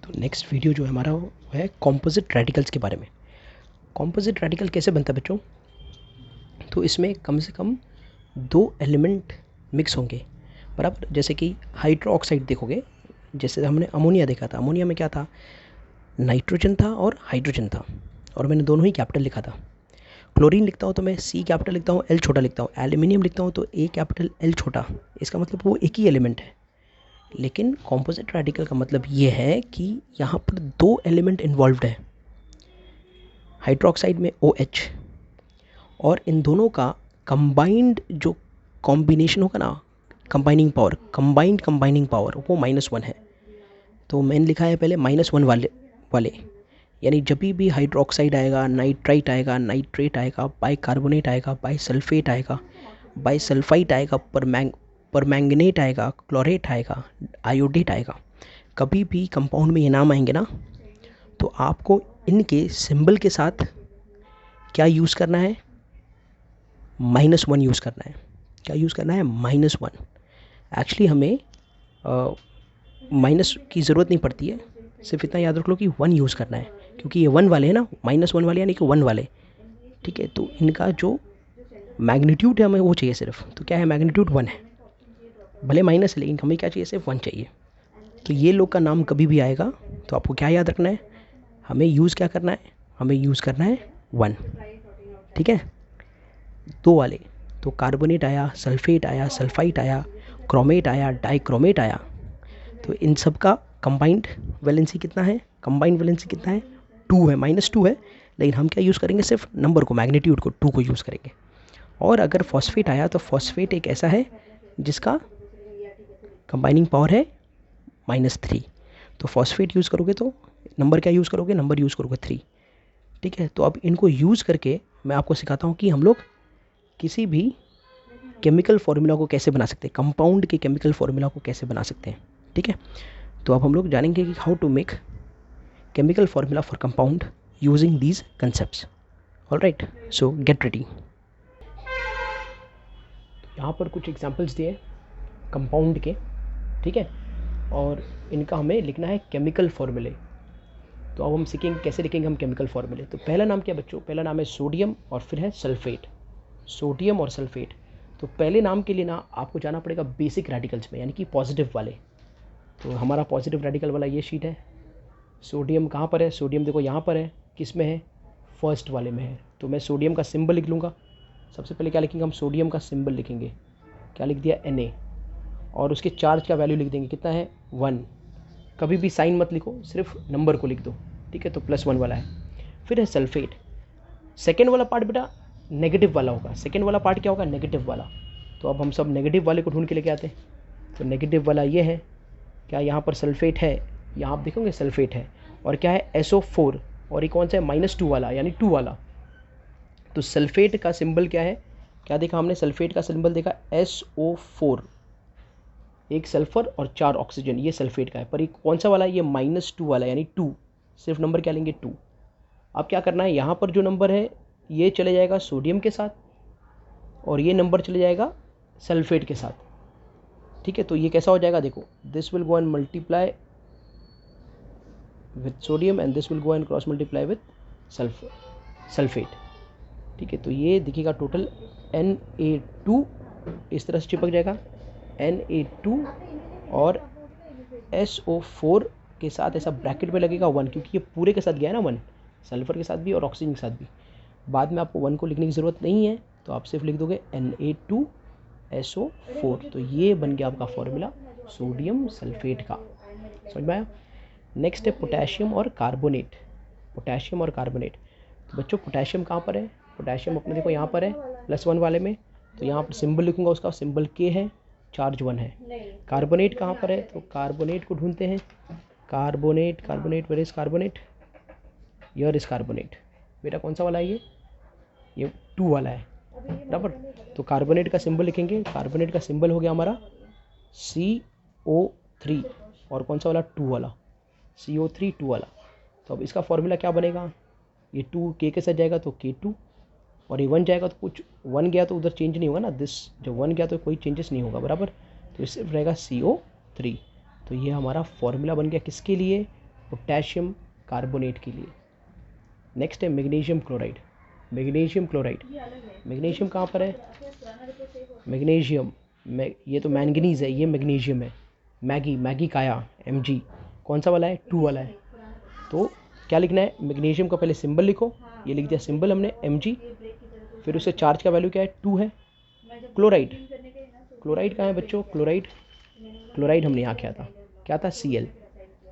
तो next video जो है हमारा वो है कॉम्पोजिट रेडिकल्स के बारे में। कॉम्पोजिट रेडिकल कैसे बनता है बच्चों? तो इसमें कम से कम 2 एलिमेंट मिक्स होंगे, बराबर। जैसे कि हाइड्रोक्साइड देखोगे, जैसे हमने अमोनिया देखा था। अमोनिया में क्या था? नाइट्रोजन था और हाइड्रोजन था, और मैंने दोनों ही कैपिटल लिखा था। क्लोरीन लिखता हूँ तो मैं सी कैपिटल लिखता हूँ, एल छोटा लिखता हूँ। एल्यूमिनियम लिखता हूँ तो ए कैपिटल एल छोटा। इसका मतलब वो एक ही एलिमेंट है। लेकिन कॉम्पोजिट रेडिकल का मतलब ये है कि यहाँ पर 2 एलिमेंट इन्वॉल्व्ड है। हाइड्रोक्साइड में OH, और इन दोनों का कंबाइंड जो कॉम्बिनेशन होगा ना, कंबाइनिंग पावर, कंबाइनिंग पावर वो -1 है। तो मैंने लिखा है पहले -1 वाले यानी जब भी हाइड्रोक्साइड आएगा, नाइट्राइट आएगा, नाइट्रेट आएगा, बाइकार्बोनेट आएगा, बाइसल्फेट आएगा, बाइसल्फाइट आएगा, परमैंगनेट आएगा, क्लोरेट आएगा, आयोडेट आएगा, कभी भी कंपाउंड में ये नाम आएंगे ना, तो आपको इनके सिंबल के साथ क्या यूज़ करना है? -1 यूज़ करना है। क्या यूज़ करना है? -1। एक्चुअली हमें माइनस की ज़रूरत नहीं पड़ती है, सिर्फ इतना याद रख लो कि 1 यूज़ करना है, क्योंकि ये 1 वाले हैं ना, -1 वाले यानी कि 1 वाले। ठीक है, तो इनका जो मैग्नीट्यूड है हमें वो चाहिए सिर्फ। तो क्या है? मैग्नीट्यूड 1 है, भले माइनस है, लेकिन हमें क्या चाहिए? सिर्फ 1 चाहिए। तो ये लोग का नाम कभी भी आएगा तो आपको क्या याद रखना है? हमें यूज़ क्या करना है? हमें यूज़ करना है 1। ठीक है, 2 वाले। तो कार्बोनेट आया, सल्फेट आया, सल्फाइट आया, क्रोमेट आया, डाइक्रोमेट आया। तो इन सब का कंबाइंड वैलेंसी कितना है? कंबाइंड वैलेंसी कितना है? 2 है, -2 है। लेकिन हम क्या यूज़ करेंगे? सिर्फ नंबर को, मैग्नीट्यूड को, 2 को यूज़ करेंगे। और अगर फॉस्फेट आया तो फॉस्फेट एक ऐसा है जिसका कंबाइनिंग पावर है -3। तो फॉस्फेट यूज़ करोगे तो नंबर क्या यूज़ करोगे? नंबर यूज़ करोगे 3। ठीक है, तो अब इनको यूज़ करके मैं आपको सिखाता हूँ कि हम लोग किसी भी केमिकल फार्मूला को कैसे बना सकते हैं, कंपाउंड के केमिकल फार्मूला को कैसे बना सकते हैं। ठीक है, तो अब हम लोग जानेंगे कि how to make chemical formula for compound using these concepts. Alright, so get ready. यहाँ पर कुछ एग्जांपल्स दिए कंपाउंड के, ठीक है, और इनका हमें लिखना है केमिकल फार्मूले। तो अब हम सीखेंगे कैसे लिखेंगे हम केमिकल फार्मूले। तो पहला नाम क्या बच्चों? पहला नाम है सोडियम और फिर है सल्फेट। सोडियम और सल्फेट। तो पहले नाम के लिए ना आपको जाना पड़ेगा बेसिक रेडिकल्स में, यानी कि पॉजिटिव वाले। तो हमारा पॉजिटिव रेडिकल वाला ये शीट है। सोडियम कहाँ पर है? सोडियम देखो यहाँ पर है। किस में है? फर्स्ट वाले में है। तो मैं सोडियम का सिंबल लिख लूँगा। सबसे पहले क्या लिखेंगे हम? सोडियम का सिंबल लिखेंगे। क्या लिख दिया? Na। और उसके चार्ज का वैल्यू लिख देंगे, कितना है? 1। कभी भी साइन मत लिखो, सिर्फ नंबर को लिख दो। ठीक है, तो +1 वाला है। फिर है सल्फेट। सेकेंड वाला पार्ट बेटा नेगेटिव वाला होगा। सेकेंड वाला पार्ट क्या होगा? नेगेटिव वाला। तो अब हम सब नेगेटिव वाले को ढूंढ के लेके आते हैं। तो नेगेटिव वाला ये है। क्या यहाँ पर सल्फेट है? यहाँ आप देखोगे सल्फेट है। और क्या है? SO4। और ये कौन सा है? -2 वाला, यानी 2 वाला। तो सल्फेट का सिंबल क्या है? क्या देखा हमने? सल्फेट का सिंबल देखा SO4, एक सल्फर और 4 ऑक्सीजन, ये सल्फेट का है। पर ये कौन सा वाला है? ये -2 वाला, यानी 2। सिर्फ नंबर क्या लेंगे? 2। अब क्या करना है? यहाँ पर जो नंबर है ये चले जाएगा सोडियम के साथ, और ये नंबर चले जाएगा सल्फेट के साथ। ठीक है, तो ये कैसा हो जाएगा? देखो, this will go and multiply with sodium and this will go and cross multiply with sulphate. ठीक है, तो ये दिखेगा टोटल Na2 इस तरह से चिपक जाएगा। Na2 और SO4 के साथ ऐसा ब्रैकेट में लगेगा 1, क्योंकि ये पूरे के साथ गया है ना 1, सल्फर के साथ भी और ऑक्सीजन के साथ भी। बाद में आपको 1 को लिखने की ज़रूरत नहीं है, तो आप सिर्फ लिख दोगे Na2SO4। तो ये बन गया आपका फॉर्मूला सोडियम सल्फेट का। समझ में आया? नेक्स्ट है पोटेशियम और कार्बोनेट। पोटेशियम और कार्बोनेट। तो बच्चों पोटेशियम कहाँ पर है? पोटेशियम अपने देखो यहाँ पर है, +1 वाले में। तो यहाँ पर सिंबल लिखूँगा, उसका सिंबल K है, चार्ज 1 है। कार्बोनेट कहाँ पर है? तो कार्बोनेट को ढूंढते हैं। Carbonate, carbonate, where is carbonate? Here is carbonate. बेटा कौन सा वाला है ये 2 वाला है, बराबर। तो कार्बोनेट का सिंबल लिखेंगे। कार्बोनेट का सिंबल हो गया हमारा CO3, और कौन सा वाला? 2 वाला, CO3 2 वाला। तो अब इसका फॉर्मूला क्या बनेगा? ये 2 K के साथ जाएगा तो K2, और ये 1 जाएगा तो कुछ 1 गया तो उधर चेंज नहीं होगा ना, दिस जब 1 गया तो कोई चेंजेस नहीं होगा, बराबर। तो इससे रहेगा CO3। तो ये हमारा फॉर्मूला बन गया किसके लिए? पोटेशियम कार्बोनेट के लिए। नेक्स्ट है magnesium chloride. Magnesium chloride, magnesium कहाँ पर है? मैग्नीशियम, ये तो मैंगनीज है, ये मैग्नीशियम है। मैगी काया Mg, कौन सा वाला है? 2 वाला है। तो क्या लिखना है? मैग्नीशियम का पहले सिंबल लिखो, ये लिख दिया सिंबल हमने Mg, फिर उससे चार्ज का वैल्यू क्या है? 2 है। क्लोराइड, क्लोराइड कहाँ है बच्चों? क्लोराइड हमने यहाँ किया था, क्या था? Cl,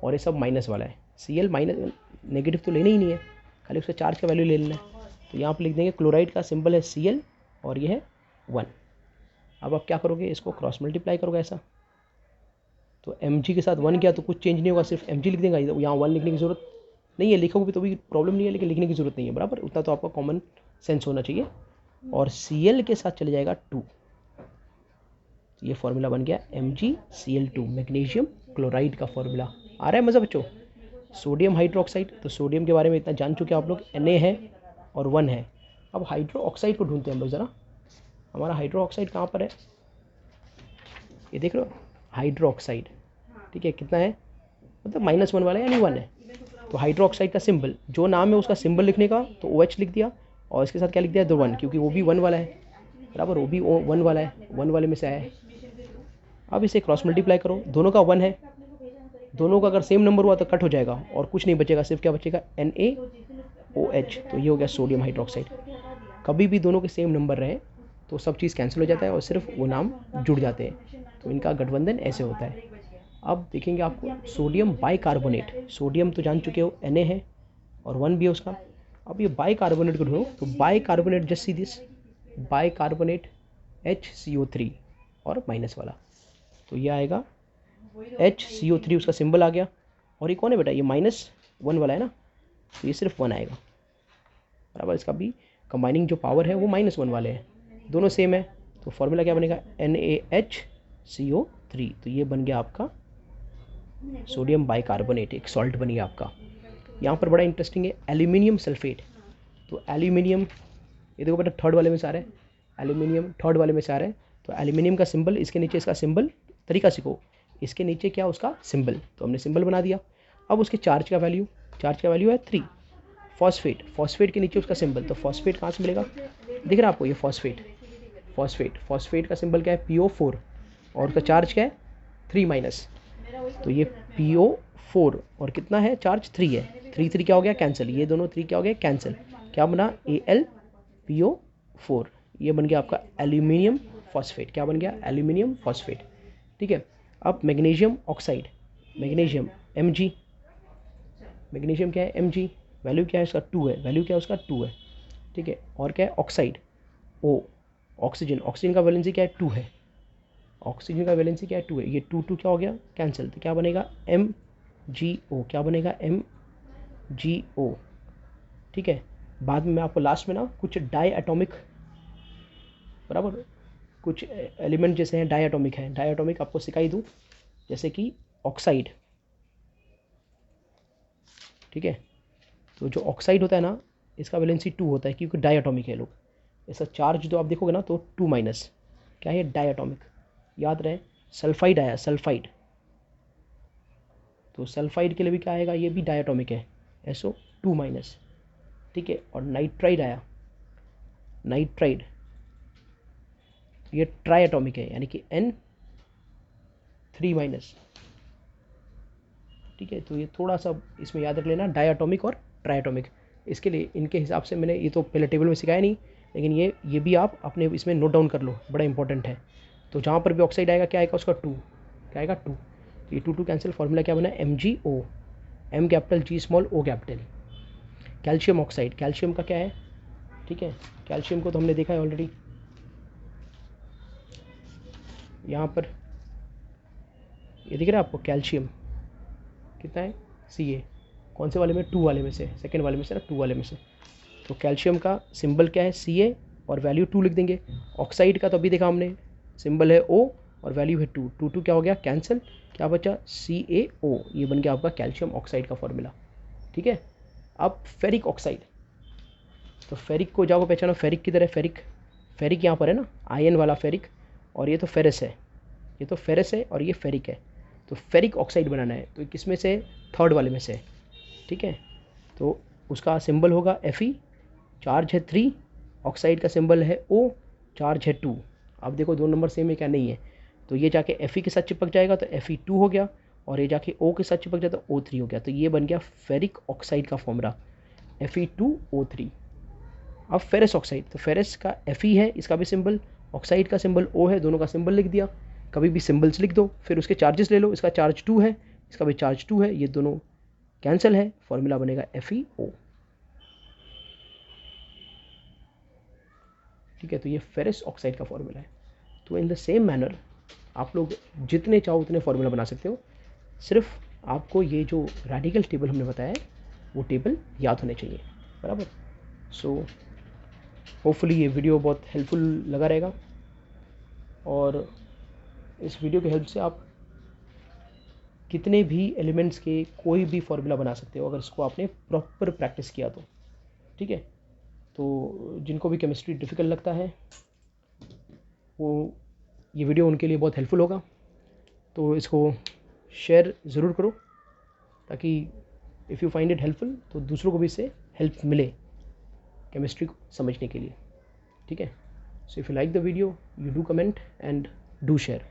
और ये सब माइनस वाला है। Cl माइनस, नेगेटिव तो लेना ही नहीं है, खाली उसका चार्ज का वैल्यू ले लेना है। तो यहाँ पर लिख देंगे क्लोराइड का सिंबल है Cl और ये है 1। अब आप क्या करोगे? इसको क्रॉस मल्टीप्लाई करोगे ऐसा, तो Mg के साथ 1 किया तो कुछ चेंज नहीं होगा, सिर्फ Mg लिख देगा। यहाँ 1 लिखने की ज़रूरत नहीं है, लिखोगे तो भी प्रॉब्लम नहीं है, लेकिन लिखने की ज़रूरत नहीं है, बराबर। उतना तो आपका कॉमन सेंस होना चाहिए। और Cl के साथ चले जाएगा 2, तो ये फॉर्मूला बन गया MgCl2, मैग्नीशियम क्लोराइड का फॉर्मूला। आ रहा है मज़ा बच्चों? सोडियम हाइड्रोक्साइड, तो सोडियम के बारे में इतना जान चुके आप लोग, Na है और 1 है। अब हाइड्रो ऑक्साइड को ढूंढते हैं हम लोग ज़रा। हमारा हाइड्रो ऑक्साइड कहाँ पर है? ये देख लो, हाइड्रो ऑक्साइड, ठीक है, कितना है? मतलब -1 वाला है, यानी 1 है। तो हाइड्रो ऑक्साइड का सिंबल, जो नाम है उसका सिंबल लिखने का, तो OH लिख दिया, और इसके साथ क्या लिख दिया? 1, क्योंकि वो भी 1 वाला है, बराबर, वो भी 1 वाला है, 1 वाले में से आया है। अब इसे क्रॉस मल्टीप्लाई करो, दोनों का 1 है, दोनों का अगर सेम नंबर हुआ तो कट हो जाएगा और कुछ नहीं बचेगा, सिर्फ क्या बचेगा? NaOH। तो ये हो गया सोडियम हाइड्रोक्साइड। कभी भी दोनों के सेम नंबर रहे तो सब चीज़ कैंसिल हो जाता है और सिर्फ वो नाम जुड़ जाते हैं, तो इनका गठबंधन ऐसे होता है। अब देखेंगे आपको सोडियम बाइकार्बोनेट, सोडियम तो जान चुके हो Na है और 1 भी है उसका। अब ये बाइकार्बोनेट को ढूंढो, तो bicarbonate just see this, bicarbonate HCO3 और माइनस वाला, तो ये आएगा HCO3, उसका सिंबल आ गया। और ये कौन है बेटा? ये -1 वाला है ना, तो ये सिर्फ 1 आएगा, बराबर। इसका भी कंबाइनिंग जो पावर है वो -1 वाले हैं, दोनों सेम है, तो फॉर्मूला क्या बनेगा? NaHCO3। तो ये बन गया आपका सोडियम बाइकार्बोनेट, एक सॉल्ट बन गया आपका। यहाँ पर बड़ा इंटरेस्टिंग है एल्यूमिनियम सल्फेट। तो एल्यूमिनियम, ये देखो बेटा, थर्ड वाले में से आ रहा है, एल्यूमिनियम थर्ड वाले में से आ रहा है। तो एल्यूमिनियम का सिंबल, इसके नीचे इसका सिंबल, तरीका सीखो, इसके नीचे क्या उसका सिंबल, तो हमने सिंबल बना दिया। अब उसके चार्ज का वैल्यू है 3। फॉस्फेट, फॉस्फेट के नीचे उसका सिंबल, तो फॉस्फेट कहाँ से मिलेगा? दिख रहा है आपको? ये फॉस्फेट का सिंबल क्या है? PO4, और उसका चार्ज क्या है? 3-, तो ये PO4 और कितना है चार्ज? 3 है। 3 क्या हो गया? कैंसिल, ये दोनों 3 क्या हो गया? कैंसिल। क्या बना? AlPO4, ये बन गया आपका एल्यूमिनियम फॉस्फेट। क्या बन गया? एल्यूमिनियम फॉस्फेट, ठीक है। अब magnesium oxide, magnesium Mg, magnesium क्या है? Mg, वैल्यू क्या है उसका? 2 है, वैल्यू क्या है उसका? 2 है, ठीक है। और क्या है? ऑक्साइड O, ऑक्सीजन, ऑक्सीजन का वैलेंसी क्या है? 2 है, ऑक्सीजन का वैलेंसी क्या है? 2 है। ये 2 क्या हो गया? कैंसिल, तो क्या बनेगा? MgO, क्या बनेगा? MgO, ठीक है। बाद में मैं आपको लास्ट में ना कुछ डाई एटॉमिक, बराबर, कुछ एलिमेंट जैसे हैं डाई एटॉमिक हैं, डाई एटॉमिक आपको सिखाई दूँ, जैसे कि ऑक्साइड, ठीक है। तो जो ऑक्साइड होता है ना, इसका वैलेंसी 2 होता है, क्योंकि डाई एटॉमिक है लोग। इसका चार्ज जो आप देखोगे ना, तो 2-, क्या है? डाई एटॉमिक, याद रहे। सल्फाइड आया, सल्फाइड, तो सल्फाइड के लिए भी क्या आएगा? ये भी डाई एटॉमिक है, SO2-, ठीक है। और नाइट्राइड आया, नाइट्राइड, ये ट्राई एटॉमिक है, यानी कि N3-, ठीक है। तो ये थोड़ा सा इसमें याद रख लेना, डाई एटॉमिक और ट्राई एटॉमिक। इसके लिए इनके हिसाब से मैंने ये तो पहले टेबल में सिखाया नहीं, लेकिन ये भी आप अपने इसमें नोट डाउन कर लो, बड़ा इंपॉर्टेंट है। तो जहाँ पर भी ऑक्साइड आएगा क्या आएगा उसका? 2, क्या आएगा? 2। तो ये 2 कैंसिल, फॉर्मूला क्या बना? MgO, M capital G small O capital. Calcium oxide, calcium का क्या है? ठीक है, कैल्शियम को तो हमने देखा है ऑलरेडी, यहाँ पर ये दिख रहा है आपको? कैल्शियम कितना है? Ca, कौन से वाले में? 2 वाले में से, सेकेंड वाले में से ना, 2 वाले में से। तो कैल्शियम का सिंबल क्या है? Ca और वैल्यू 2 लिख देंगे। ऑक्साइड का तो अभी देखा हमने, सिंबल है O और वैल्यू है 2, 2 क्या हो गया? कैंसिल, क्या बचा? CaO, ये बन गया आपका कैल्शियम ऑक्साइड का फॉर्मूला, ठीक है। अब फेरिक ऑक्साइड, तो फेरिक को जाओ पहचानो, फेरिक किधर है? फेरिक यहाँ पर है ना, आयन वाला फेरिक, और ये तो फेरस है, ये तो फेरस है और ये फेरिक है। तो फेरिक ऑक्साइड बनाना है, तो किस में से? थर्ड वाले में से। ठीक है। तो उसका सिंबल होगा Fe, चार्ज है 3, ऑक्साइड का सिंबल है O, चार्ज है 2। अब देखो 2 नंबर सेम है क्या, नहीं है, तो ये जाके Fe के साथ चिपक जाएगा तो Fe2 हो गया, और ये जाके O के साथ चिपक जाए तो O3 हो गया। तो ये बन गया फेरिक ऑक्साइड का फॉर्मूला, Fe2O3। अब फेरस ऑक्साइड, तो फेरस का Fe है, इसका भी सिंबल, ऑक्साइड का सिंबल O है, दोनों का सिंबल लिख दिया। कभी भी सिंबल्स लिख दो, फिर उसके चार्जेस ले लो, इसका चार्ज 2 है, इसका भी चार्ज 2 है, ये दोनों कैंसिल है, फॉर्मूला बनेगा FeO। ठीक है, तो ये फेरस ऑक्साइड का फॉर्मूला है। तो इन द सेम मैनर आप लोग जितने चाहो उतने फॉर्मूला बना सकते हो, सिर्फ आपको ये जो रेडिकल टेबल हमने बताया है वो टेबल याद होने चाहिए, बराबर। सो होपफुली ये वीडियो बहुत हेल्पफुल लगा रहेगा, और इस वीडियो की हेल्प से आप कितने भी एलिमेंट्स के कोई भी फॉर्मूला बना सकते हो, अगर इसको आपने प्रॉपर प्रैक्टिस किया तो। ठीक है, तो जिनको भी केमिस्ट्री डिफ़िकल्ट लगता है वो ये वीडियो उनके लिए बहुत हेल्पफुल होगा, तो इसको शेयर ज़रूर करो, ताकि if you find it helpful तो दूसरों को भी इससे हेल्प मिले केमिस्ट्री को समझने के लिए। ठीक है, so if you like the video, you do comment and do share.